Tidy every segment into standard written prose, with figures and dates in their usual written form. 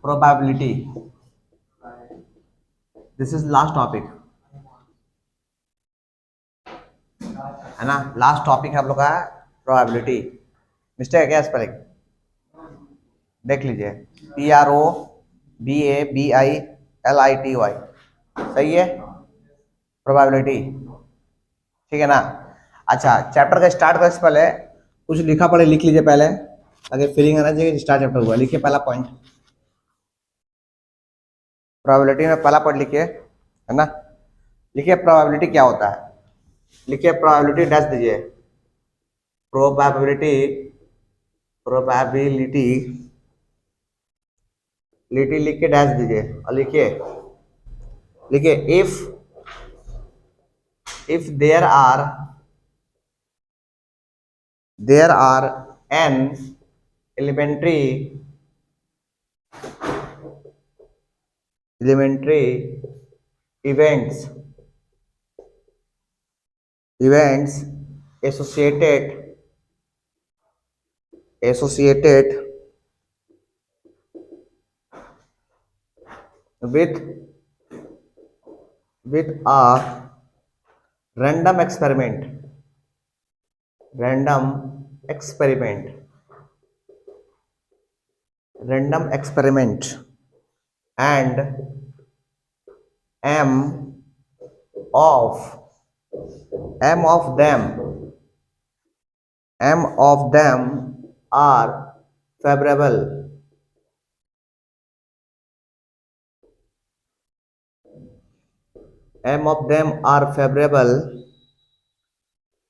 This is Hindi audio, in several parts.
Probability, this is last topic है ना। लास्ट टॉपिक है हम लोग का प्रोबेबिलिटी। मिस्टेक है क्या इस पर? एक देख लीजिए, PROBABILITY, सही है प्रोबेबिलिटी, ठीक है ना। अच्छा, चैप्टर का स्टार्ट करने से पहले कुछ लिखा पढ़े लिख लीजिए पहले, अगर फीलिंग आना चाहिए स्टार्ट चैप्टर हुआ। लिखिए पहला पॉइंट, प्रोबेबिलिटी में पहला पॉइंट लिखिए, है ना। लिखिए प्रोबेबिलिटी क्या होता है, लिखिए प्रोबेबिलिटी डैश दीजिए, प्रोबेबिलिटी, प्रोबेबिलिटी लिटी लिख के डैश दीजिए और लिखिए, लिखिए if there are n elementary events associated with a random experiment and m of them are favorable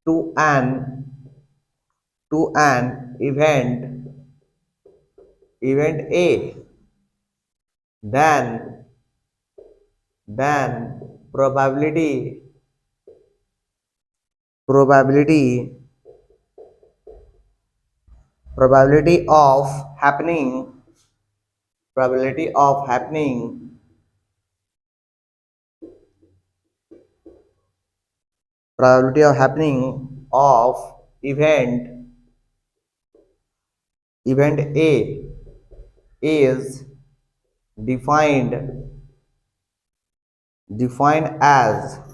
to an event A, then probability of happening of event A is defined as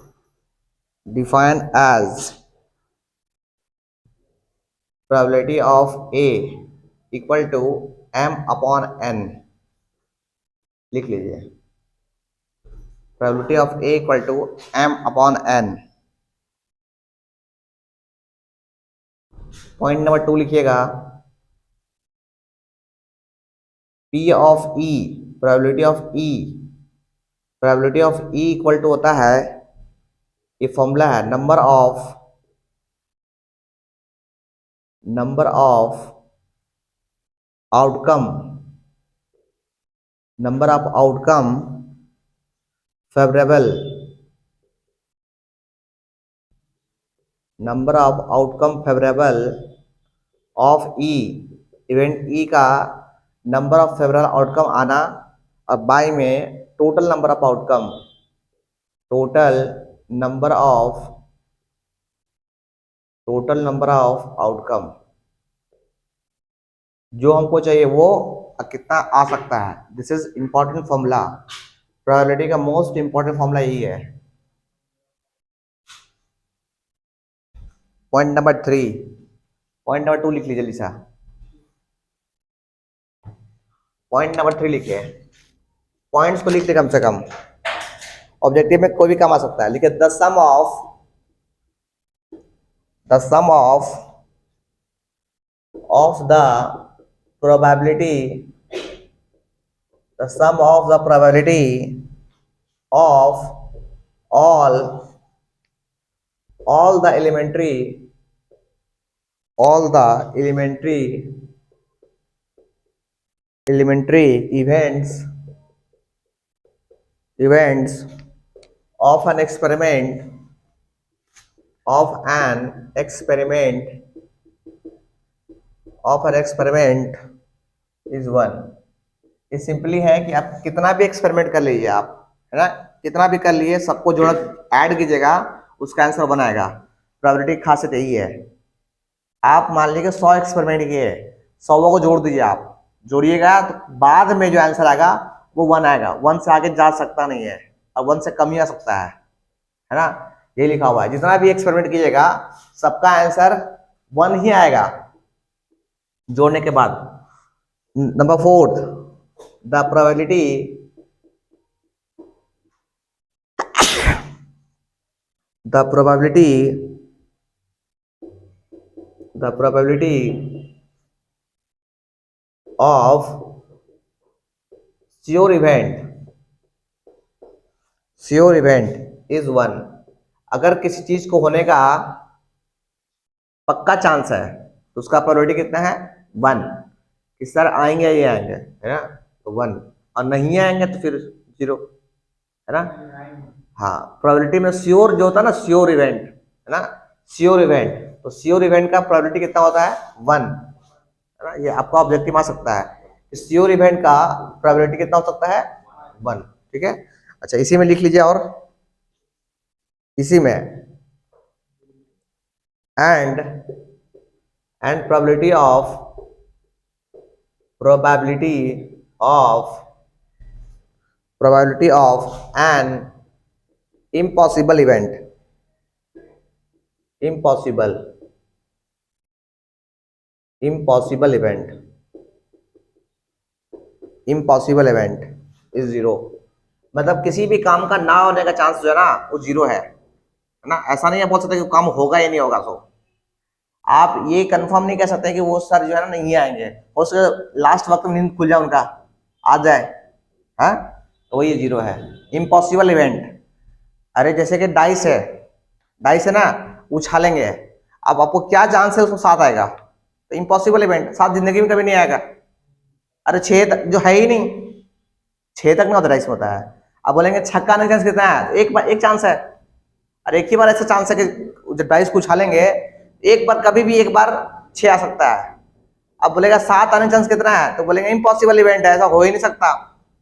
probability of A equal to m upon n। लिख लीजिए probability of A equal to m upon n। Point number 2 लिखिएगा, P of E, probability of E equal to होता है, ये फॉर्मूला है, number of outcome favourable of E, event E का नंबर ऑफ फेवरेबल आउटकम आना, और बाय में टोटल नंबर ऑफ आउटकम जो हमको चाहिए वो कितना आ सकता है। This is important formula, probability का मोस्ट इंपॉर्टेंट फॉर्मूला यही है। पॉइंट नंबर 3, पॉइंट नंबर 2 लिख लीजिए लिसा, पॉइंट नंबर 3 लिखिए, पॉइंट्स को लिखते कम से कम, ऑब्जेक्टिव में कोई भी काम आ सकता है। लिखिए the sum of the probability of all the elementary events of an experiment is 1। ये सिंपली है कि आप कितना भी एक्सपेरिमेंट कर लीजिए, आप है ना, कितना भी कर लिए, सबको जोड़ ऐड कीजिएगा, उसका आंसर बनाएगा। प्रोबेबिलिटी की खासियत यही है। आप मान लीजिए 100 एक्सपेरिमेंट किए, 100 को जोड़ दीजिए आप, जोड़िएगा तो बाद में जो आंसर आएगा वो 1 आएगा, 1 से आगे जा सकता नहीं है और 1 से कम ही आ सकता है ना, ये लिखा हुआ है। जितना भी एक्सपेरिमेंट कीजिएगा सबका आंसर 1 ही आएगा जोड़ने के बाद। Number 4, the probability of sure event is 1। अगर किसी चीज को होने का पक्का चांस है तो उसका प्रोबेबिलिटी कितना है 1, कि सर आएंगे ही आएंगे, है ना, तो 1, और नहीं आएंगे तो फिर 0, है ना। हाँ, प्रोबेबिलिटी में श्योर जो होता है ना, श्योर इवेंट, है ना, श्योर इवेंट, तो श्योर इवेंट का प्रोबेबिलिटी कितना होता है 1, है ना। ये आपका ऑब्जेक्टिव आ सकता है कि श्योर इवेंट का प्रोबेबिलिटी कितना हो सकता है 1, ठीक है। अच्छा, इसी में लिख लीजिए, और इसी में and probability of an impossible event is 0। मतलब किसी भी काम का ना होने का चांस जो है ना वो 0 है ना। ऐसा नहीं है बोल सकते कि काम होगा या नहीं होगा। तो आप ये कंफर्म नहीं कर सकते कि वो सर जो है ना नहीं आएंगे, उसके लास्ट वक्त में नींद खुल जाए, उनका आ जाए, हाँ, तो ये 0 है। इम्पॉसिबल इवेंट, अरे जैसे कि डाइस है ना, उछालेंगे, अब आपको क्या चांस है उसमें 7 आएगा, तो इम्पॉसिबल इवेंट, 7 जिंदगी में कभी नहीं आएगा। अरे 6 तक जो है ही नहीं, 6 तक नहीं होता डाइस में होता है। अब बोलेंगे छक्का आने का चांस कितना है, तो एक चांस है। अरे एक ही बार ऐसा चांस है कि जब डाइस को उछालेंगे एक बार, कभी भी एक बार 6 आ सकता है। अब बोलेगा 7 आने का चांस कितना है, तो बोलेंगे इम्पॉसिबल इवेंट है, ऐसा हो ही नहीं सकता।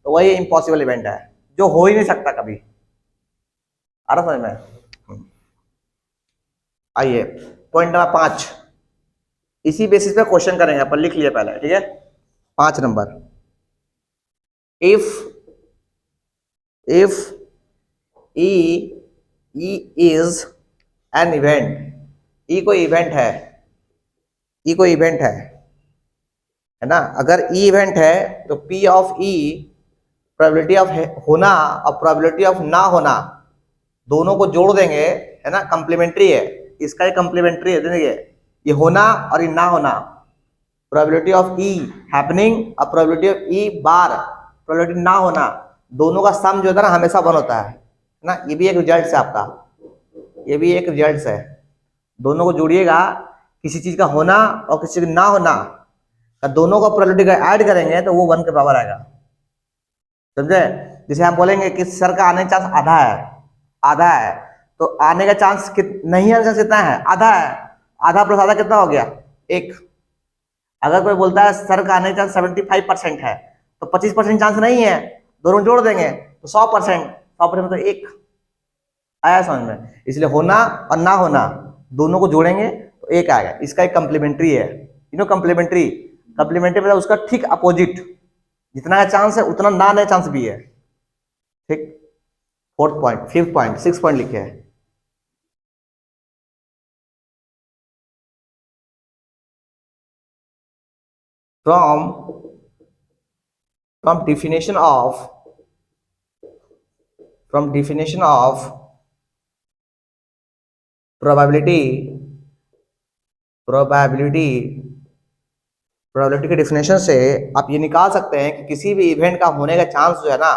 तो वही इम्पॉसिबल इवेंट है जो हो ही नहीं सकता कभी। आ रहा समझ में? आइए पॉइंट नंबर 5, इसी बेसिस पे क्वेश्चन करेंगे अपन, लिख लिए पहले, ठीक है। 5 number, if E is an event, E कोई इवेंट है ना। अगर ई इवेंट है तो P of E, probability of होना और प्रोबेबिलिटी ऑफ ना होना दोनों को जोड़ देंगे, है ना, कंप्लीमेंट्री है, इसका ही कंप्लीमेंट्री है, देखिए ये होना और ये ना होना, प्रोबेबिलिटी ऑफ ई हैपनिंग और probability of E bar probability ना होना, दोनों का सम जो है ना हमेशा 1 होता है ना। ये भी एक रिजल्ट है आपका, ये भी एक रिजल्ट है। दोनों को जोड़िएगा, किसी चीज का होना और किसी का ना होना, दोनों को प्रोबेबिलिटी का ऐड करेंगे तो वो 1 के बराबर आएगा, समझे। जैसे हम बोलेंगे कि सर का आने का चांस आधा है, तो आने का चांस नहीं आने का चांस कितना है, आधा है। आधा प्लस आधा कितना हो गया, 1। अगर कोई बोलता है सर का आने का चांस 75% है, तो 25% चांस नहीं है, दोनों जोड़ देंगे तो 100%, 100% मतलब 1 आया समझ में। इसलिए होना और ना होना दोनों को जोड़ेंगे तो 1 आएगा, इसका एक कंप्लीमेंट्री है, कंप्लीमेंट्री मतलब उसका ठीक अपोजिट, जितना का चांस है उतना ना आने चांस भी है, ठीक। 4th point, 5th point, 6th point लिखे हैं। from definition of probability के डेफिनेशन से आप ये निकाल सकते हैं कि किसी भी इवेंट का होने का चांस जो है ना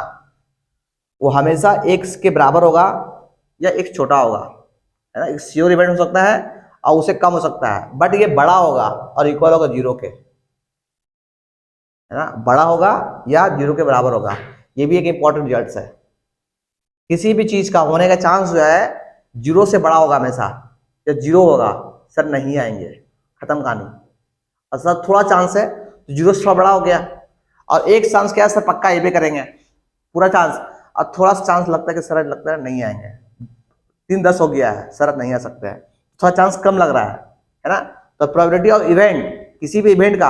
वो हमेशा x के बराबर होगा या x छोटा होगा, है ना। एक श्योर इवेंट हो सकता है और उससे कम हो सकता है, बट ये बड़ा होगा और इक्वल होगा 0 के, है ना, बड़ा होगा या 0 के बराबर होगा। ये भी एक इंपॉर्टेंट रिजल्ट है। किसी भी चीज का होने का चांस जो है 0 से बड़ा होगा हमेशा, या 0 होगा सर नहीं आएंगे, खत्म कहानी। और सर थोड़ा चांस है तो 0 से थोड़ा बड़ा हो गया, और एक चांस क्या है सर पक्का ये भी करेंगे पूरा चांस, और थोड़ा सा चांस लगता है कि सर लगता है नहीं आएंगे, 3-10 हो गया है सर नहीं आ सकते हैं, थोड़ा चांस कम लग रहा है ना। तो प्रोबेबिलिटी ऑफ इवेंट, किसी भी इवेंट का,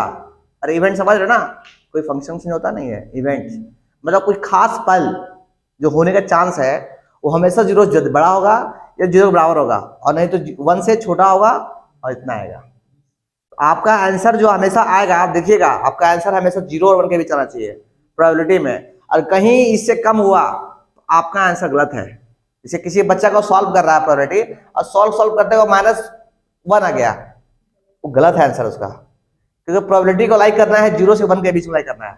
अरे इवेंट समझ रहे ना, कोई फंक्शन नहीं होता नहीं है, इवेंट मतलब कोई खास पल जो होने का चांस है वो हमेशा जीरो से बड़ा होगा या जीरो के बराबर होगा, और नहीं तो 1 से छोटा होगा और इतना आएगा। तो आपका आंसर जो हमेशा आएगा, आप देखिएगा आपका आंसर हमेशा 0 और 1 के बीच आना चाहिए प्रोबेबिलिटी में, और कहीं इससे कम हुआ तो आपका आंसर गलत है। जैसे किसी बच्चा को सॉल्व कर रहा है प्रोबेबिलिटी, और सॉल्व करते हुए -1 आ गया, वो गलत है आंसर उसका, क्योंकि प्रोबेबिलिटी को लाइक करना है 0 से 1 के बीच में लाइक करना है।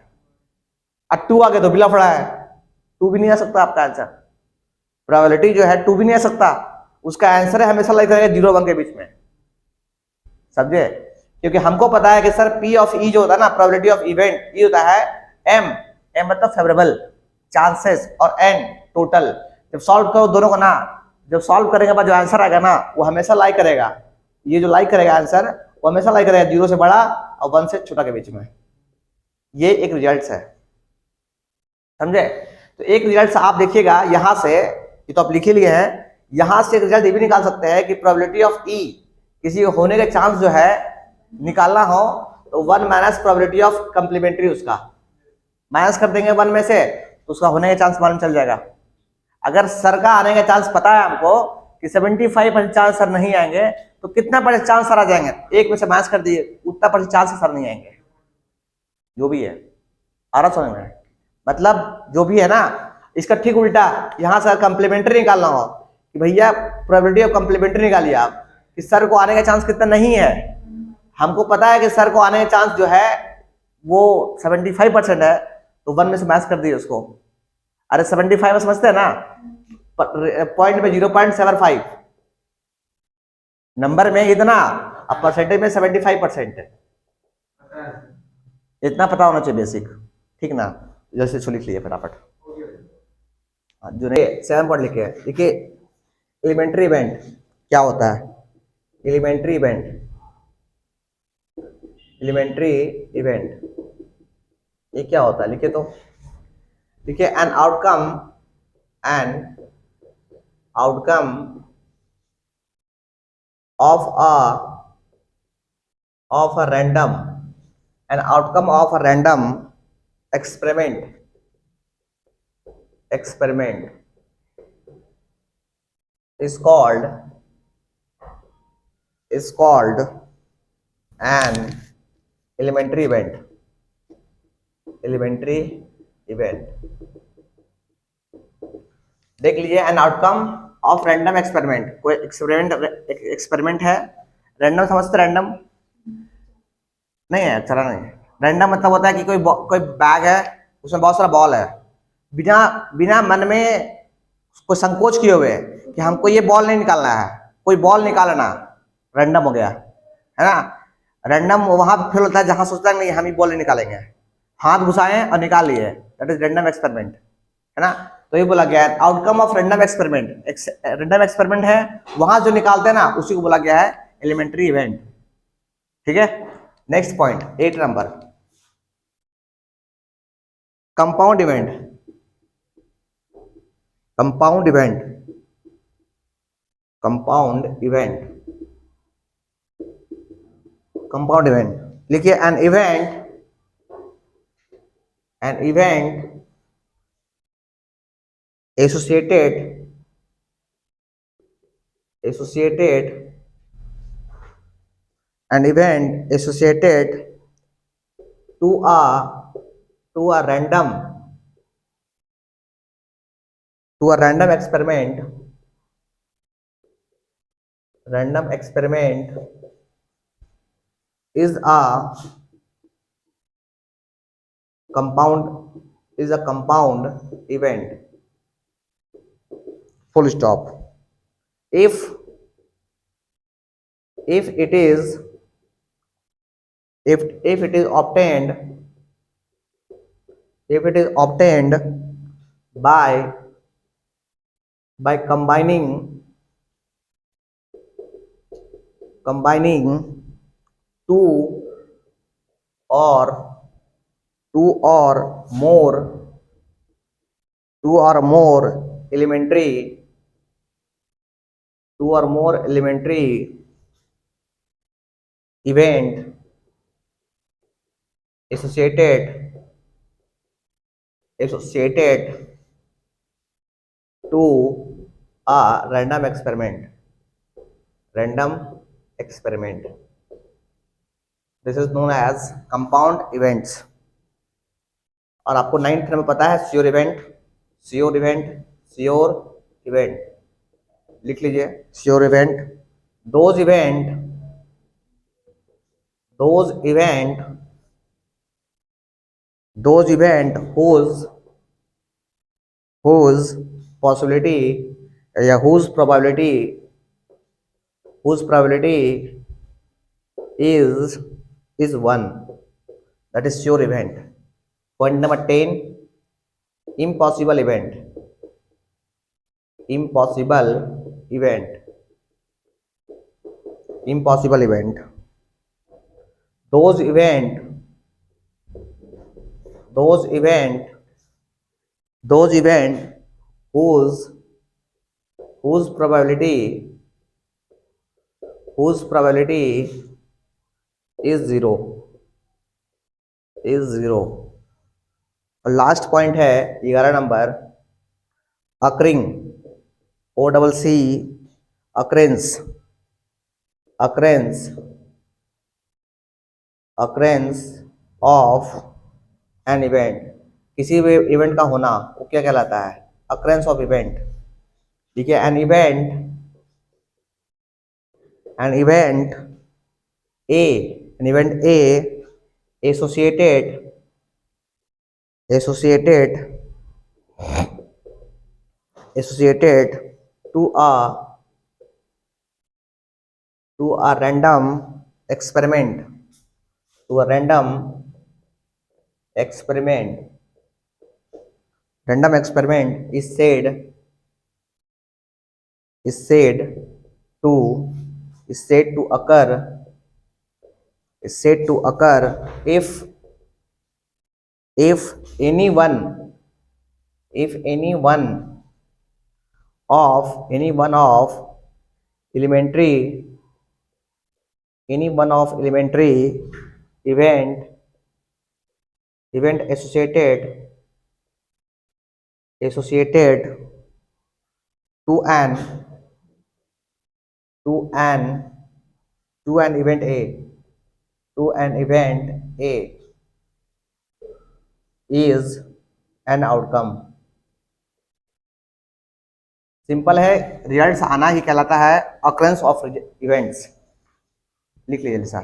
और 2 आ गया तो बिला फड़ा है, 2 भी नहीं आ सकता आपका आंसर। प्रोबेबिलिटी जो है 2 भी नहीं आ सकता, उसका आंसर है हमेशा लाइक करेगा 0 1 के बीच में, समझे? क्योंकि हमको पता है कि सर P ऑफ E जो होता है ना, प्रोबेबिलिटी ऑफ इवेंट, ये होता है M मतलब फेवरेबल चांसेस और N टोटल। जब सॉल्व करो दोनों को ना, जब सॉल्व करने के बाद जो आंसर आएगा ना वो हमेशा लाइक करेगा, ये जो लाइक करेगा आंसर वो हमेशा लाइक करेगा 0 से बड़ा और 1 से छोटा के बीच में। ये एक रिजल्ट है, समझे? तो एक रिजल्ट आप देखिएगा यहाँ से, ये तो आप लिख ही लिए हैं, यहाँ से रिजल्ट ये भी निकाल सकते हैं कि प्रोबेबिलिटी ऑफ E किसी होने के चांस जो है निकालना हो तो 1 माइनस प्रोबेबिलिटी ऑफ कंप्लीमेंट्री, उसका माइनस कर देंगे 1 में से तो उसका होने का चांस मालूम चल जाएगा। अगर सर का आने का चांस पता है हमको कि 75% चांस सर नहीं आएंगे, तो कितना % चांस सर आ जाएंगे, 1 में से माइनस कर दिए, उतना % चांस सर नहीं आएंगे। जो भी है आ रहा समझ में? मतलब जो भी है ना, इसका ठीक उल्टा, यहाँ से कंप्लीमेंट्री निकालना हो कि भैया प्रोबेबिलिटी ऑफ कंप्लीमेंट्री निकालिए आप कि सर को आने का चांस कितना नहीं है। हमको पता है कि सर को आने का चांस जो है वो 75% है, तो 1 में से माइनस कर दिए उसको। अरे 75 समझते हैं ना, पॉइंट में 0.75 नंबर में इतना, अब परसेंटेज में 75% है, इतना पता होना चाहिए बेसिक, ठीक ना? जैसे इसको लिख लिए फटाफट, जो नहीं 7 पॉइंट लिखे, देखिए एलिमेंट्री इवेंट क्या होता है। एलिमेंट्री इवेंट, एलिमेंट्री इवेंट ये क्या होता है, लिखे तो, देखिए an outcome of a random, an outcome of a random experiment is called an elementary event। देख लीजिए, an outcome of random experiment, कोई एक्सपेरिमेंट है, रैंडम समझते, रैंडम नहीं है, चला नहीं। रैंडम मतलब होता है कि कोई बैग है, उसमें बहुत सारा बॉल है, बिना मन में कोई संकोच किए हुए कि हमको ये बॉल नहीं निकालना है, कोई बॉल निकालना, रैंडम हो गया, है ना? रैंडम वहां फेल होता है जहां सोचता है नहीं हम ही बॉल नहीं निकालेंगे, हाथ घुसाए और निकाल लिए, दैट इज रैंडम एक्सपेरिमेंट, है ना? तो ये बोला गया है outcome of random experiment. Random experiment है, वहां जो निकालते हैं ना उसी को बोला गया है एलिमेंट्री इवेंट, ठीक है? Next point 8 number, compound event. Compound event लिखिए, an event associated an event associated to a random experiment is a compound event, full stop। if it is obtained by combining two or more elementary event associated associated to a random experiment. Random experiment. This is known as compound events. और आपको 9th में पता है sure event, sure event, sure event, लिख लीजिए sure event. Those event, those event, those event whose possibility या whose probability is 1, that is sure event. Point number 10, impossible event. Impossible event. Impossible event. Those event whose probability is 0. और लास्ट पॉइंट है 11 number, occurring, OCC, occurrence of an event. किसी भी इवेंट का होना वो क्या कहलाता है? occurrence of event. ठीक है, an event A associated to a random experiment, random experiment is said to occur if any one of elementary event associated to an event A is an outcome. Simple है, रिजल्ट्स आना ही कहलाता है occurrence of events. लिख लीजिए लिसा.